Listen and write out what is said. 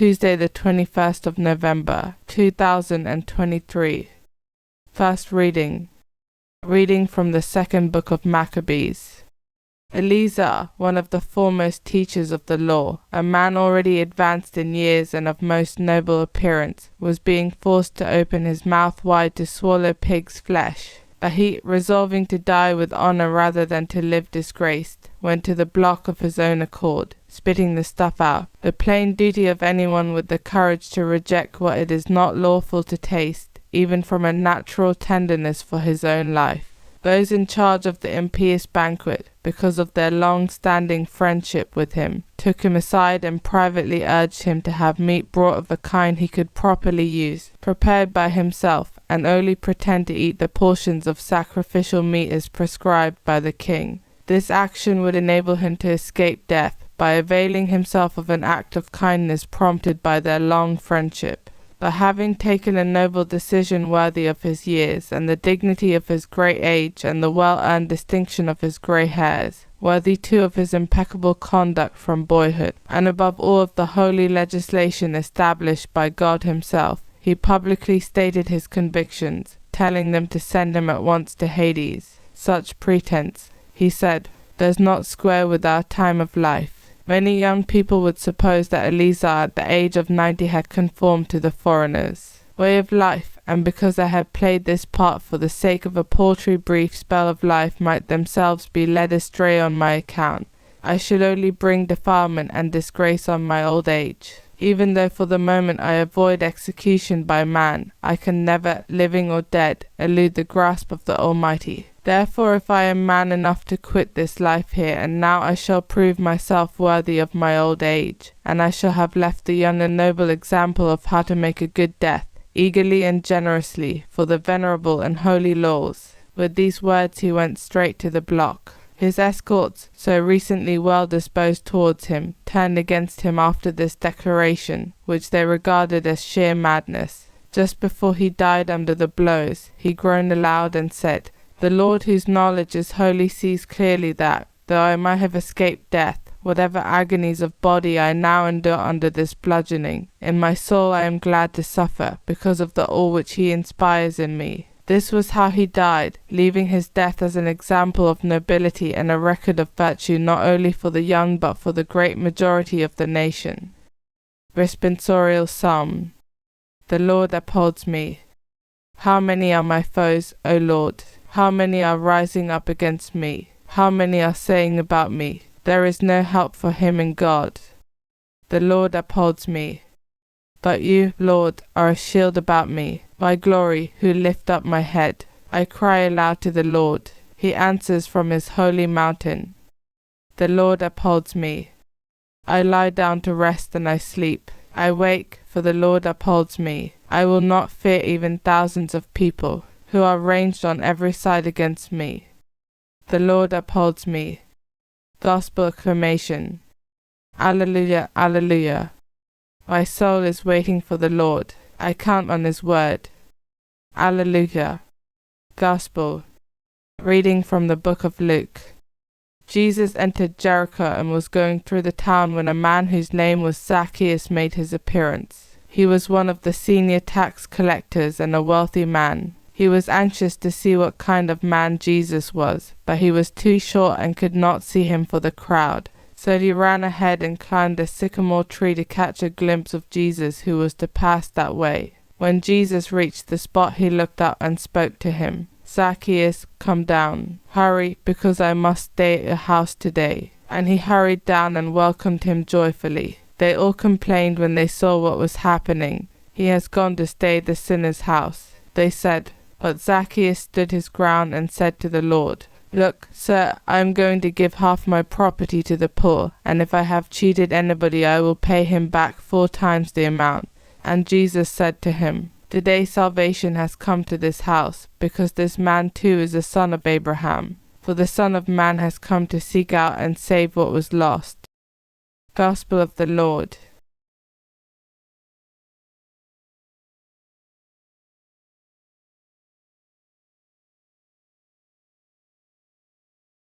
Tuesday the 21st of November, 2023. First reading. Reading from the second book of Maccabees. Eleazar, one of the foremost teachers of the law, a man already advanced in years and of most noble appearance, was being forced to open his mouth wide to swallow pig's flesh. But he, resolving to die with honor rather than to live disgraced, went to the block of his own accord, spitting the stuff out, the plain duty of anyone with the courage to reject what it is not lawful to taste, even from a natural tenderness for his own life. Those in charge of the impious banquet, because of their long-standing friendship with him, took him aside and privately urged him to have meat brought of a kind he could properly use, prepared by himself, and only pretend to eat the portions of sacrificial meat as prescribed by the king. This action would enable him to escape death, by availing himself of an act of kindness prompted by their long friendship. But having taken a noble decision worthy of his years, and the dignity of his great age, and the well-earned distinction of his grey hairs, worthy too of his impeccable conduct from boyhood, and above all of the holy legislation established by God himself, he publicly stated his convictions, telling them to send him at once to Hades. Such pretense, he said, does not square with our time of life. Many young people would suppose that Eleazar at the age of 90 had conformed to the foreigner's way of life, and because I had played this part for the sake of a paltry brief spell of life might themselves be led astray on my account. I should only bring defilement and disgrace on my old age. Even though for the moment I avoid execution by man, I can never, living or dead, elude the grasp of the Almighty. Therefore, if I am man enough to quit this life here and now, I shall prove myself worthy of my old age, and I shall have left the young a noble example of how to make a good death, eagerly and generously, for the venerable and holy laws. With these words he went straight to the block. His escorts, so recently well disposed towards him, turned against him after this declaration, which they regarded as sheer madness. Just before he died under the blows, he groaned aloud and said, "The Lord whose knowledge is holy sees clearly that, though I might have escaped death, whatever agonies of body I now endure under this bludgeoning, in my soul I am glad to suffer, because of the awe which he inspires in me." This was how he died, leaving his death as an example of nobility and a record of virtue not only for the young but for the great majority of the nation. Responsorial Psalm. The Lord upholds me. How many are my foes, O Lord? How many are rising up against me? How many are saying about me, "There is no help for him in God"? The Lord upholds me. But you, Lord, are a shield about me, my glory, who lift up my head. I cry aloud to the Lord. He answers from his holy mountain. The Lord upholds me. I lie down to rest and I sleep. I wake, for the Lord upholds me. I will not fear even thousands of people, who are ranged on every side against me. The Lord upholds me. Gospel acclamation. Alleluia, alleluia. My soul is waiting for the Lord. I count on his word. Alleluia. Gospel. Reading from the book of Luke. Jesus entered Jericho and was going through the town when a man whose name was Zacchaeus made his appearance. He was one of the senior tax collectors and a wealthy man. He was anxious to see what kind of man Jesus was, but he was too short and could not see him for the crowd. So he ran ahead and climbed a sycamore tree to catch a glimpse of Jesus who was to pass that way. When Jesus reached the spot, he looked up and spoke to him. "Zacchaeus, come down. Hurry, because I must stay at your house today." And he hurried down and welcomed him joyfully. They all complained when they saw what was happening. "He has gone to stay at the sinner's house," they said. But Zacchaeus stood his ground and said to the Lord, "Look, sir, I am going to give half my property to the poor, and if I have cheated anybody I will pay him back 4 times the amount." And Jesus said to him, "Today salvation has come to this house, because this man too is a son of Abraham. For the Son of Man has come to seek out and save what was lost." Gospel of the Lord.